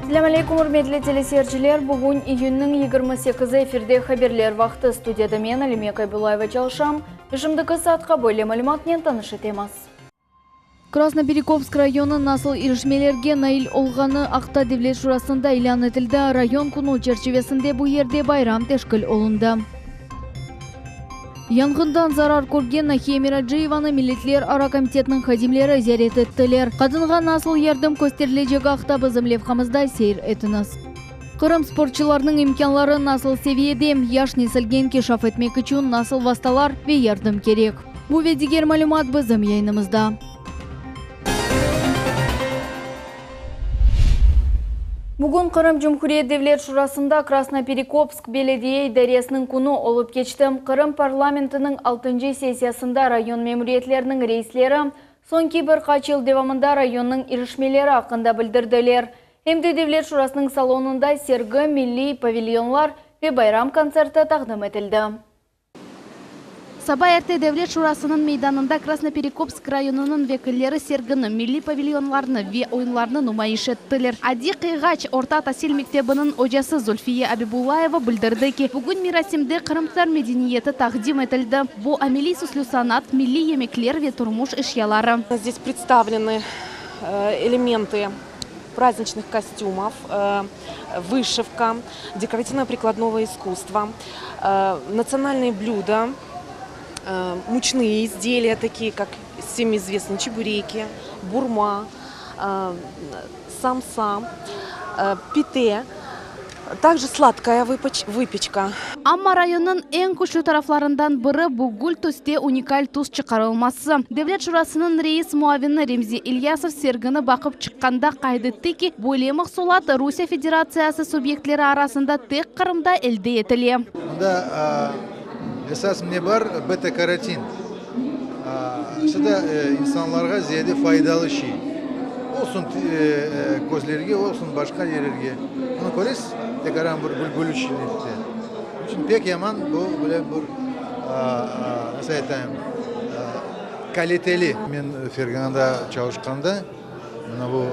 Assalamu alaikum, hurmatli telesiyerçiler. Bugün iyunning 28 efirde haberler vaqti. Studiyada men Alime Kaybullaeva çalışam. Ишимдiki saatga bo'lgan ma'lumotni tanish etamiz. Krasnoperекопск rayoni nasl erishmelerga nail olgani Aqta Davlat Shurasida e'lon etildi. Rayon kuni çerçevesinde bu yerde bayram tashkil olindi. Yong'indan zarar ko'rgan Nahiya Mirajiyevani Millatlar komitetining xodimlari ziyorat etdilar. Qadinga nasl yardım ko'rsatilajak haqida bizim levhamizda seyr etiniz. Qrim sportchilarining imkonlari nasl seviyada, yosh nesilga inkishof etmek uchun nasl vositalar va yardım kerak. Bu va diğer ma'lumot bizim yayınımızda. Bugün Qrim Cumhuriyet Devlet Şurasında Krasnoperекопск belediye idarəsinin kunu olup geçti. Qrim parlamentinin 6. sesiyasında rayon memuriyetlerinin reisleri sonki bir kaç yıl devamında rayonun erişmeleri hakkında bildirdiler. Hem de Devlet Şurasının salonunda sergi, milli pavilyonlar ve bayram konserti taqdim etildi. Sabah erte Devlet Şurasının meydanında Krasnoperекопск rayonunun vekilleri sergini, milli pavilyonlarını ve oyunlarını numayiş ettiler. Adi Qiygaç Orta Tahsil Mektebi'nin hocası Zulfiye Abibullaeva bildirdi ki bugün mirasimde Qrimtar medeniyeti taqdim etildi. Bu ameli süslü sanat, milli yemekler ve turmuş eşyaları. Здесь представлены элементы праздничных костюмов, вышивка, декоративно-прикладного искусства, национальные блюда, мучные изделия, такие как всем известные чебуреки, бурма, самса, пите, также сладкая выпечка. Ama rayonun en güçlü taraflarından biri bu gül tüste unikal tuz çıkarılması. Devlet Şurasının reis muavini Remzi İlyasov sergini bakıp çıkkanda kaydetti ki bu mahsulat Rusya Federasyası subyektleri arasında tek Qrimda elde etili. Esas ne var? Beta-karotin. Şurada insanlara ziyade faydalı şey. Olsun gözlerge, olsun başka yerlerge. Bunu koyarız, tekrar bir bölüş şeydi. Şimdi pek yaman bu böyle bir nasıl diyeyim kaliteli. Ben Fergana'da çalışkanda, bu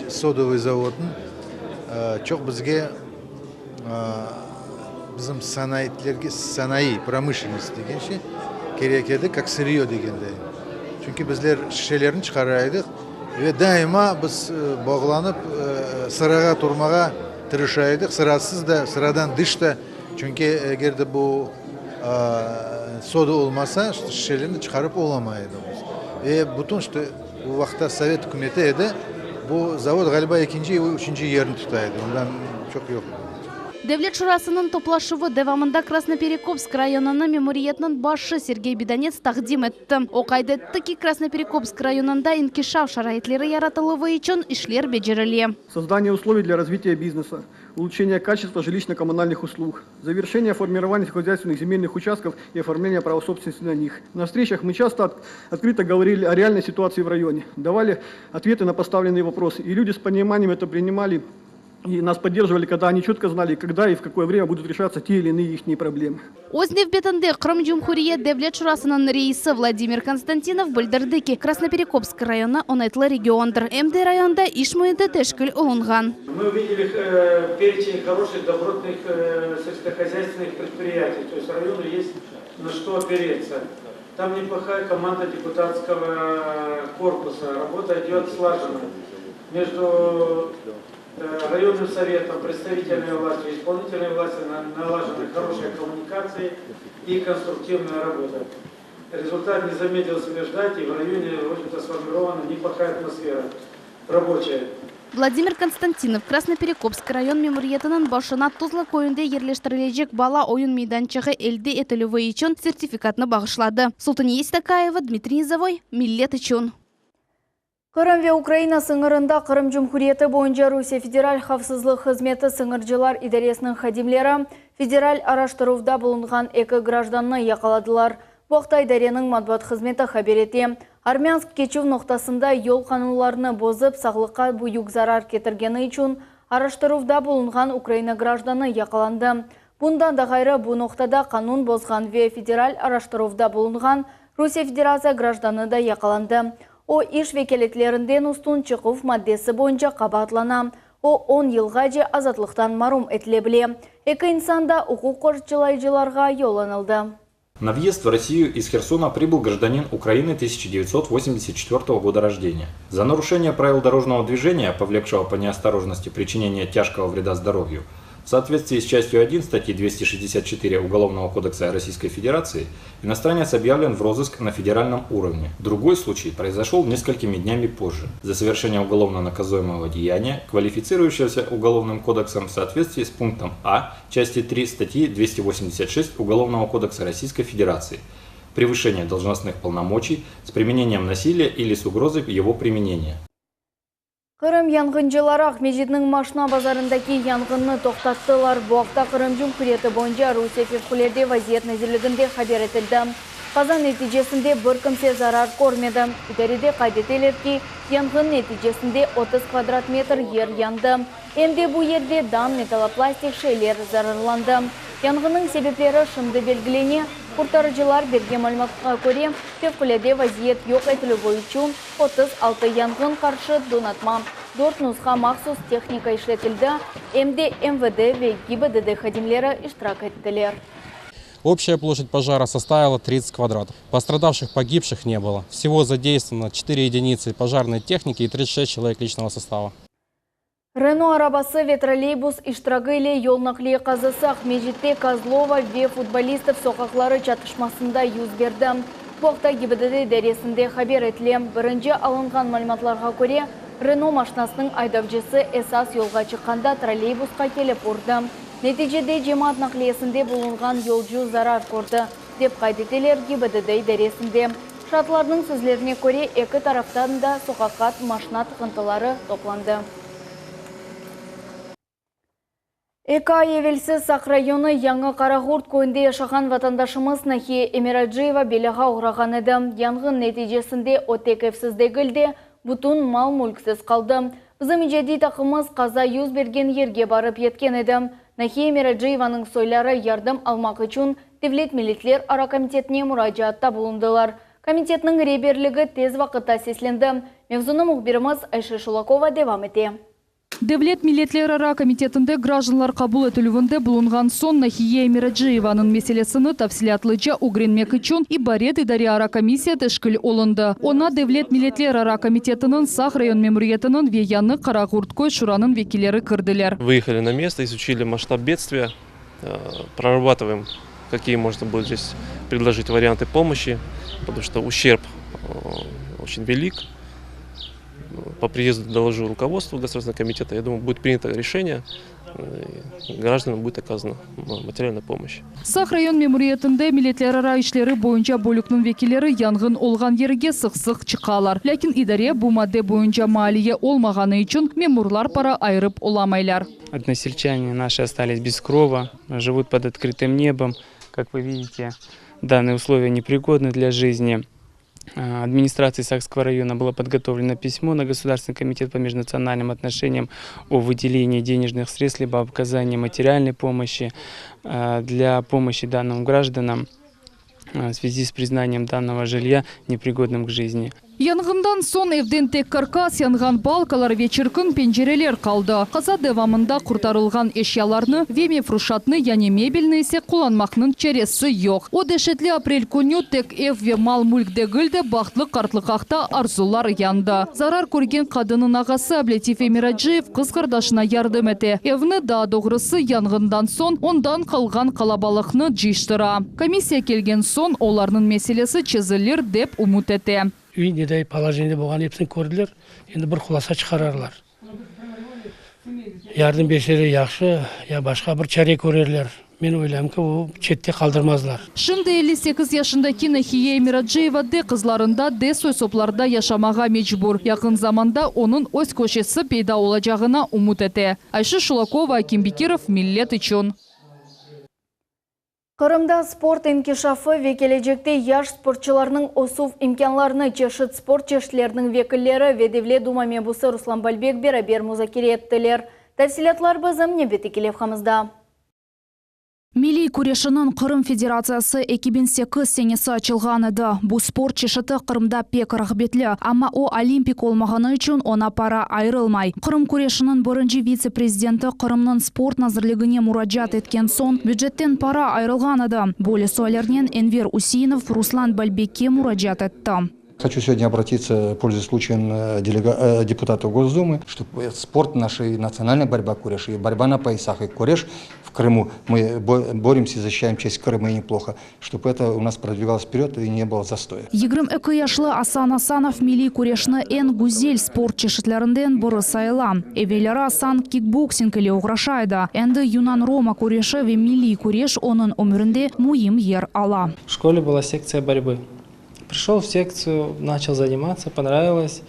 sodovый zavodun çok bizge bizim sanayi, pромышленность деген şey gerekirdi, как sırıyor degende. Çünkü bizler şişelerini çıkaraydık ve daima biz bağlanıp sıraga durmağa tırışaydık. Sırasız da, sıradan dışta. Çünkü eğer de bu soda olmasa şişelerini çıkarıp olamaydı. Ve bütün işte bu vakti Sovet hükümeti de bu zavod galiba 2. ve 3. yerini tutaydı. Ondan çok yok. Devlet Şurasının toplaşıvı devamında Krasnoperекопск rayonunun memuriyetinin başı Sergey Bedanets taqdim etti. O kaydetti ki Krasноперекопск rayonunda inkişaf şaraitleri yaratılığı için işler becerili. Создание условий для развития бизнеса, улучшение качества жилищно-коммунальных услуг, завершение формирования хозяйственных земельных участков и оформление права собственности на них. На встречах мы часто открыто говорили о реальной ситуации в районе, давали ответы на поставленные вопросы, и люди с пониманием это принимали. И нас поддерживали, когда они четко знали, когда и в какое время будут решаться те или иные их проблемы. Өз нәвбетінде Qrim Cumhuriyet Devlet Şurasының reisi Vladimir Konstantinov bildirdi ki Krasноперекопск rayonu onaitlı regiondur. Emde rayonda iş muhiti teşkil olungan. Мы увидели перечень хороших, добротных сельскохозяйственных предприятий. То есть району есть на что опереться. Там неплохая команда депутатского корпуса. Работа идет слаженно. Между районным советом, представительной властью, исполнительной властью налажены хорошие коммуникации и конструктивная работа. Результат не замедлился ждать, и в районе, в общем-то, сформирована неплохая атмосфера рабочая. Vladimir Konstantinov Krasноперекопск rayон memuriyetinin başına Tuzla köyünde yerleştirilecek bala oyun meydançığı elde etiliği için sertifikatını bağışladı. Sultaniye Istakayeva, Dmitry Nizavoy, Millet için. Qrim ve Ukrayna sınırında Qrim Cumhuriyeti boyunca Rusya Federal Xavfsızlık Hizmeti Sınırcılar İdarəsinin xadimleri federal araştıruvda bulungan iki grajdanını yakaladılar. Bu haqda idarenin matbuat xizmeti haber etti. Armyansk keçiv noktasında yol kanunlarını bozup sağlıkka büyük zarar getirgeni için araştıruvda bulungan Ukrayna grajdanı yakalandı. Bundan da gayrı bu noktada kanun bozgan ve federal araştıruvda bulungan Rusya Federatsiya grajdanı da yakalandı. O iş vekaletlerinden ustun çıkıp maddesi boyunca qabatlana. о 10 жылға же азатлықтан марум этіле біле. Эки инсанда укук корчылайчыларга yollanıldı. На въезд в Россию из Херсона прибыл гражданин Украины 1984 года рождения. За нарушение правил дорожного движения, повлекшего по неосторожности причинение тяжкого вреда здоровью, в соответствии с частью 1 статьи 264 Уголовного кодекса Российской Федерации, иностранец объявлен в розыск на федеральном уровне. Другой случай произошел несколькими днями позже. За совершение уголовно наказуемого деяния, квалифицирующегося Уголовным кодексом в соответствии с пунктом А части 3 статьи 286 Уголовного кодекса Российской Федерации. Превышение должностных полномочий с применением насилия или с угрозой его применения. Кырым янгынчылары Ахмежитнің машина базарындаки янгынны тоқтаттылар. Буақта Кырым Cumhuriyeti бойынша Русия февкулерде вазиет нәзірлігінде хабар етілді. Қазан нәтижесінде бір кімсе зарар көрмеді. Үдәріде қайдетелер ки, янгын нәтижесінде 30 квадрат метр ер янды. Әмде бұл ерде дан металлопластик шейлер зарарланды. Янгынның себеплері шымды белгілене. Kurtarıcılar берген мәліметқа көре, февкулерде вазиет yok етілі бойынша 36 янгын қаршы донатма. 4 нұсқа мақсус техника işletildi. Әмде МВД ве ГИБДД хадимлері иштирак еттілер. Общая площадь пожара составила 30 квадратов. Пострадавших, погибших не было. Всего задействовано 4 единицы пожарной техники и 36 человек личного состава. Рено арабасы ве троллейбус иштирагы ile yol nakliye kazası Ахмежитте Козлова ве футболистов соқақлары чатышмасында юз берді. Бұқта ГИБДД дәресінде хабар етіле. Бірінші алынған мәліметларға көре, Рено машинасының айдавчысы esas yolға шыққанда троллейбусқа келіп ұрды. Нәтижеде жемат наклиесінде болынған yolcu zarar көрді, деп қайдетелер ГИБДД дәресінде. Шатларының сөзлеріне көре, екі тараптан да соқақат машина тұқынтылары топланды. Эка евелсіз Сақ районы Яңы Қарағурт көнде яшаған ватандашымыз Нахия Эмираджиева белеға ұғраған еді. Яңғын нәтижесінде отекевсіздегілде бұтын мал мүлксіз қалды. Біздің жеди тақымыз қаза юз берген ерге барып еткен еді. Нахия Эмираджиеваның сойлары ярдым алмақ үшін Девлет милитлер ара комитетіне мұражатта болындылар. Комитетнің реберлігі тез вақытта сесленді. Мевзуны мұхбиріміз Айша Шулакова девам ете. Девлет милетлер ара комитетінде гражданлар кабул етілуінде бұлынған сон Нахия Эмираджиеваның меселесіні тәфсилатлыча угренмек үшін ибарет идари ара комиссия тәшкіл олынды. Она Девлет милетлер ара комитетінің Сақ район мемуриетінің ве Яңы Қарағурткой шураның векилері кірділер. Выехали на место, изучили масштаб бедствия, прорабатываем, какие можно будет здесь предложить варианты помощи, потому что ущерб очень велик. По приезду доложу руководству Государственного комитета. Я думаю, будет принято решение, гражданам будет оказана материальная помощь. Сақ район мемуриетінде милетлер ара ишлері бойынша бөлікнің векилері янгын олған ерге сық-сық чықалар. Ләкин идаре bu madde бойынша малие олмағаны үшін мемурлар пара айырып оламайлар. Односельчане наши остались без крова, живут под открытым небом. Как вы видите, данные условия непригодны для жизни. Администрации Сакского района было подготовлено письмо на Государственный комитет по межнациональным отношениям о выделении денежных средств либо оказании материальной помощи для помощи данным гражданам в связи с признанием данного жилья непригодным к жизни. Янгындан сон evden tek karkas yangan balkalar ve çırkın pencereler kaldı. Kaza devamında kurtarılgan eşyalarını ve mefruşatını yani mebelini ise kullanmakның çeresi yok. O dehşetli aprel günü tek ev ve mal mülk degilde bahtlı kartlıkakta arzular yandı. Zarar көрген kadının ağası Abletif Emiraджиев kız kardeşine yardım etti. Evini daha doğrusu yangından son ondan kalgan kalabalıkını ciştira. Komissiya kelgen son onların meselesi çözülür dep umut etti. Үй недей положение болған епсін көрділер, енді бір құласа шығарарлар. Ярдым берсері яқшы, я башқа бір чаре көрерлер. Мен ойлаймын ki, o çette kaldırmazlar. Şimdi 58 yaşındaki Nahia Emiraджиева de kızlarında de soysoplarda yaşamağa mecbur. Yakın zamanda onun öz köşesi peyda olacağına umut etti. Ayşe Şulakova, Akim Bekirov, Millet için. Kırımda sport inkişafı ve gelecekte yaş sportçılarının osuf imkanlarını çeşit sport çeşitlerinin vekilleri ve Devlet Duma mebusu Ruslan Balbek beraber muzakere ettiler. Tafsilatlar bizim Nebeti Kilevhamızda. Milli күрешінің Қырым Федерациясы 2008 сенесі açılған еді. Бұл спорт чешіті Қырымда пек рахбетлі, амма о олимпик олмағаны үшін она пара айрылмай. Қырым күрешінің бірінші вице-президенті Қырымның спорт назырлығыне мұраджат еткен сон, бюджеттен пара айрылған еді. Болі сойлернен Энвер Усейнов Руслан Бальбекке мұраджат етті. Хочу сегодня обратиться, пользуясь случаем, депутату Госдумы, что спорт нашей национальной борьба куреш и борьба на поясах и куреш в Крыму. Мы боремся и защищаем честь Крыма и неплохо, чтобы это у нас продвигалось вперед и не было застоя. Егрим экияшлы Асан Асанов милли курешны эн гузель спорт чешетлерінден бұры сайла. Эвелері Асан кикбоксинг или уграшайды. Энді Юнан Рома куреші ве милли куреш оның өмірінде муим ер ала. В школе была секция борьбы. Пришел в секцию, начал заниматься, понравилось,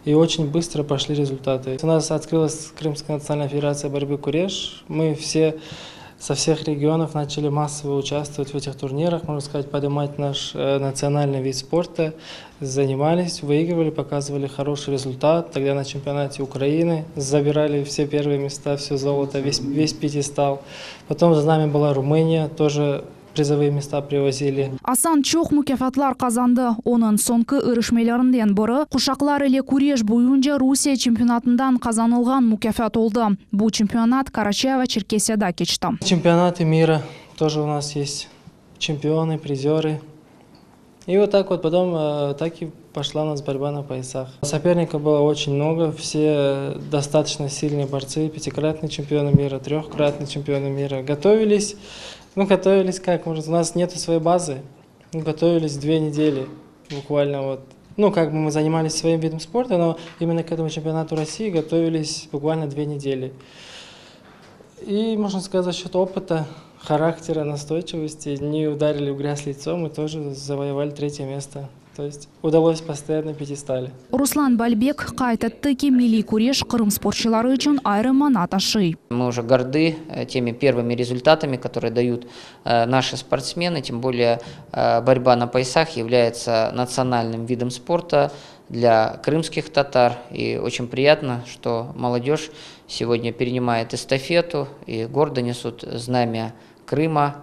и очень быстро пошли результаты. У нас открылась Крымская национальная федерация борьбы куреш. Мы все со всех регионов начали массово участвовать в этих турнирах, можно сказать, поднимать наш национальный вид спорта. Занимались, выигрывали, показывали хороший результат. Тогда на чемпионате Украины забирали все первые места, все золото, весь пьедестал. Потом за нами была Румыния, тоже призовые места привозили. Асан чоқ мүкафатлар қазанды. Оның соңғы үрішмелерінден бұры құшақлар еле күреш бойынша Русия чемпионатындан қазанылған мүкафат олды. Бұл чемпионат Карачаево-Черкесияда кечті. Чемпионаты мира тоже у нас есть. Чемпионы, призеры. И вот так вот потом так и пошла у нас борьба на поясах. Соперников было очень много, все достаточно сильные борцы, 5-кратные чемпионы мира, 3-кратные чемпионы мира. Готовились. Готовились как? У нас нету своей базы. Готовились 2 недели буквально вот. Мы занимались своим видом спорта, но именно к этому чемпионату России готовились буквально 2 недели. И, можно сказать, за счет опыта, характера, настойчивости не ударили в грязь лицом, мы тоже завоевали 3-е место. То есть удалось постоять на пьедестале. Руслан Бальбек қайтатты ки милли куреш Крым спортшылары үшін айрыма наташи. Мы уже горды теми первыми результатами, которые дают наши спортсмены, тем более борьба на поясах является национальным видом спорта для крымских татар. И очень приятно, что молодежь сегодня перенимает эстафету и гордо несут знамя Крыма,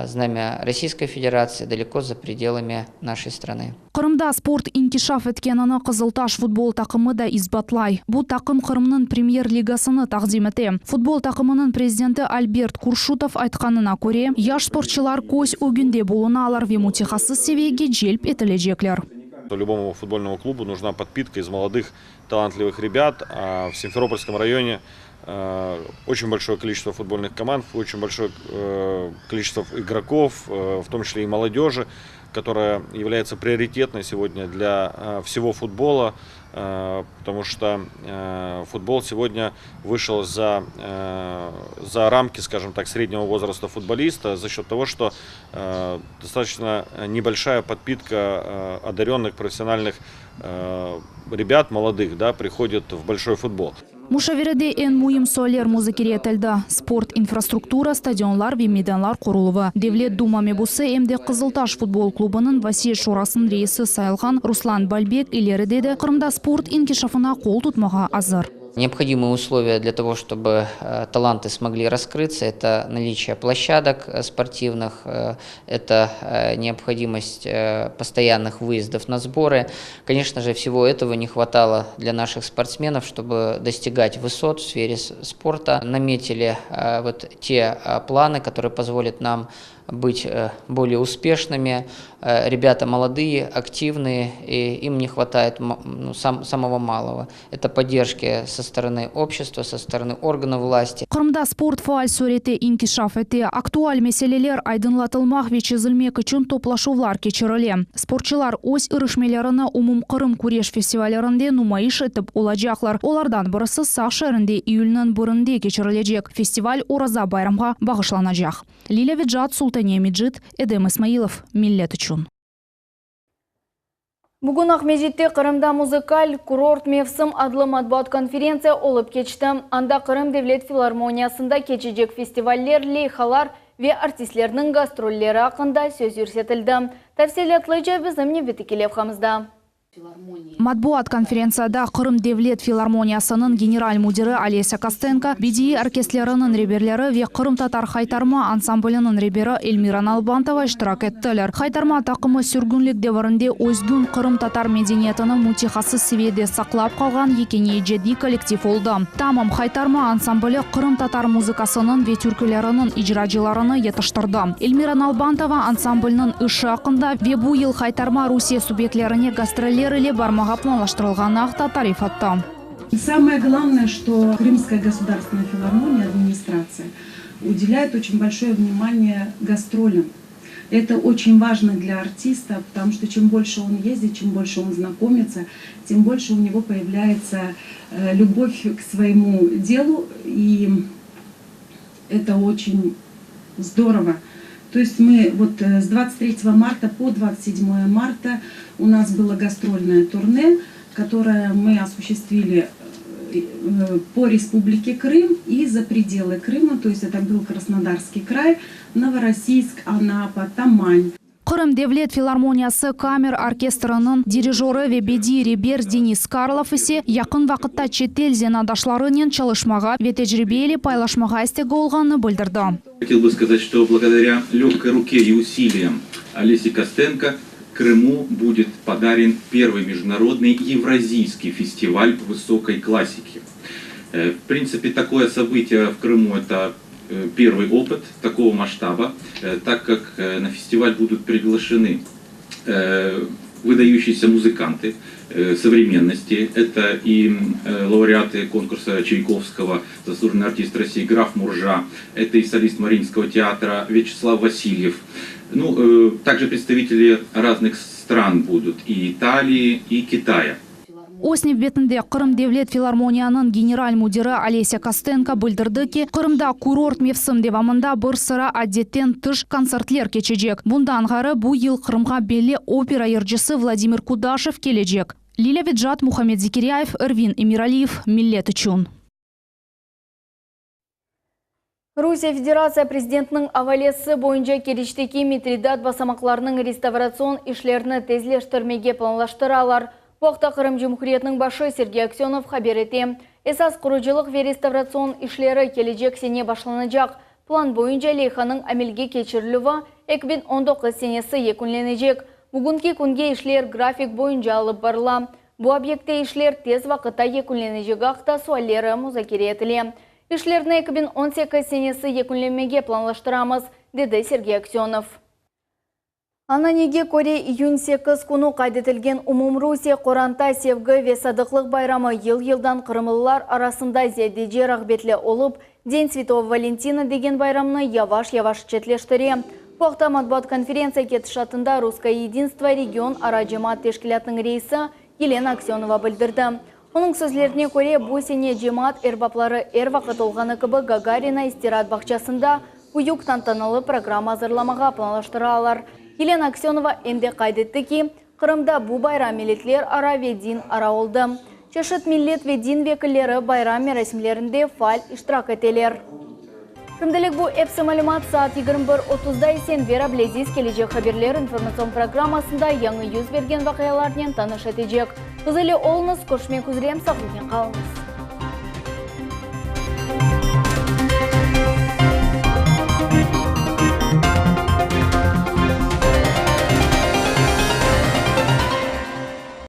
знамя Российской Федерации далеко за пределами нашей страны. Қырымда спорт инкишаф еткенini Қызылташ футбол тақымы да избатлай. Бұл тақым Қырымның премьер-лигасыны тақдим ете. Футбол тақымының президенті Альберт Куршутов айтқанына көре, яш спортшылар көз өгінде болуына алар ве мутихасыз севеге желп етілежеклер. Любому футбольному клубу нужна подпитка из молодых талантливых ребят. А в Симферопольском районе очень большое количество футбольных команд, очень большое количество игроков, в том числе и молодежи, которая является приоритетной сегодня для всего футбола, потому что футбол сегодня вышел за рамки, скажем так, среднего возраста футболиста за счет того, что достаточно небольшая подпитка одаренных профессиональных ребят, молодых, приходит в большой футбол. Мушавереде эн муим сойлер музыкере етілді. Спорт инфраструктура, стадионлар ве мейданлар құрылывы. Девлет Дума мебусы эмде Қызылташ футбол клубының Васия Шорасын рейсі сайылған Руслан Бальбек илері деді Қырымда спорт инкишафына қол тұтмаға азыр. Необходимые условия для того, чтобы таланты смогли раскрыться, это наличие площадок спортивных, это необходимость постоянных выездов на сборы. Конечно же, всего этого не хватало для наших спортсменов, чтобы достигать высот в сфере спорта. Наметили вот те планы, которые позволят нам быть более успешными. Ребята молодые, активные, и им не хватает самого малого. Это поддержки со стороны общества, со стороны органов власти. Қырымда спорт фаал сөреті инкишаф ете. Актуаль меселелер айдынлатылмақ ве чезілмек үшін топлашулар кечіріле. Спортчылар өз үрішмелеріні Умум Қырым күреш фестивалерінде нумайыш етіп олажақлар. Олардан бірісі Сақ шәрінде июльнің бірінде кечірілежек. Фестиваль Ораза байрамға бағышланажақ. Лиля Виджат, Султания Меджид, Эдем Исмаилов, Миллет үшін. Бүгін Ақмежетте Қырымда музыкаль курорт мевсім адлы матбуат конференция олып кечті. Анда Қырым Девлет филармониясында кечежек фестивальлер, лейхалар ве артистлерінің гастроллері ақында сөз үрсетілді. Тәфсилетліже біздімне бітікелеп қамызда. Матбуат конференцияда Кырым Девлет филармониясынын генераль мудиры Олеся Костенко, BDI оркестлерінің реберлері ве Кырым татар хайтарма ансамблінің ребері Эльмира Налбантова иштирак еттілер. Хайтарма тақымы сүргүнлік деварынде өздүн Кырым татар медениетінің мутихасы севеде сақлап қалған екене жеди коллектив олды. Тамам хайтарма ансамблі Кырым татар музыкасының ве түркілерінің ижрачыларыны етіштірді. Эльмира Налбантова ансамблінің үші ақында ве бу ел хайтарма Русия субъектлеріне гастролер или бармаға планлаштырылған ақта тариф атты. Самое главное, что Крымская государственная филармония, администрация, уделяет очень большое внимание гастролям. Это очень важно для артиста, потому что чем больше он ездит, чем больше он знакомится, тем больше у него появляется любовь к своему делу, и это очень здорово. То есть мы вот с 23 марта по 27 марта у нас было гастрольное турне, которое мы осуществили по Республике Крым и за пределы Крыма. То есть это был Краснодарский край, Новороссийск, Анапа, Тамань. Кырым Девлет филармониясы камер оркестрының дирижеры ве BDI ребер Денис Карлов исе якын вақытта чет-эл зенадашларынен чалышмаға ве тәжірибелі пайлашмаға істегі олғаны білдірді. Хотел бы сказать, что благодаря легкой руке и усилиям Олеси Костенко Крыму будет подарен первый международный евразийский фестиваль высокой классики. В принципе, такое событие в Крыму – это первый опыт такого масштаба, так как на фестиваль будут приглашены выдающиеся музыканты современности. Это и лауреаты конкурса Чайковского, заслуженный артист России граф Муржа, это и солист Мариинского театра Вячеслав Васильев. Также представители разных стран будут, и Италии, и Китая. Оснев бетінде Кырым Девлет филармонияның генераль мудиры Олеся Костенко білдірді ки, Кырымда курорт мевсім девамында бір сыра адеттен тыш концертлер кечежек. Бұндан ғары бұл ел Кырымға белі опера ерджісі Владимир Кудашев кележек. Лиля Виджат, Мухаммед Зикиряев, Эрвин Эмиралиев, Миллет үчүн. Русия Федерация президентінің авалесі бойынша келіштеки Митридат басамақларының реставрацион ишлеріні тезлештірмеге планлаштыралар. Уақта Кырым Жумхуриетінің башы Сергей Аксенов хабар ете. Эсас құручылық ве реставрацион ишлері кележек сене башланacak. План бойынша лейханың әмелге кечірілуі 2019 сенесі екінленecek. Бүгінгі күнге ишлер график бойынша алып барыла. Бұл объекте ишлер тез вақытта екінленecek ақта суаллері музакире етіле. Ишлерні 2018 сенесі екінленмеге планлаштырамыз, деді Сергей Аксенов. Ананеге көре июнь 8 күні қайдетілген Умумрусия Қоранта Севгі ве Садықлық байрамы ел-елдан қырымылылар арасында зәдеже рағбетлі олып, День Святого Валентина деген байрамны яваш-яваш четлештіре. Бұқта матбуат конференция кетішатында Русское единство регион ара-жемат тешкілятның рейсі Елена Аксенова білдірді. Оның сөзлеріне көре бұл сене жемат әрбаплары әрвақыт олғаны кібі Гагарина истират бақчасында ұйық тантаналы программа азырламаға планлаштыралар. Елена Аксенова әнде қайдетті ки, Қырымда бұ байрам милетлер ара ведин ара олды. Чешет милет ведин векілері байрам мерасимлерінде фаль иштирак етелер. Күнділік бұ әпсі малюмат саат 21:30-да есен Вера Блезис кележек хаберлер информацион программасында яңы юз берген вақияларнен таныш етежек. Қызылы олыңыз көшме күзірем сақылген қалыңыз.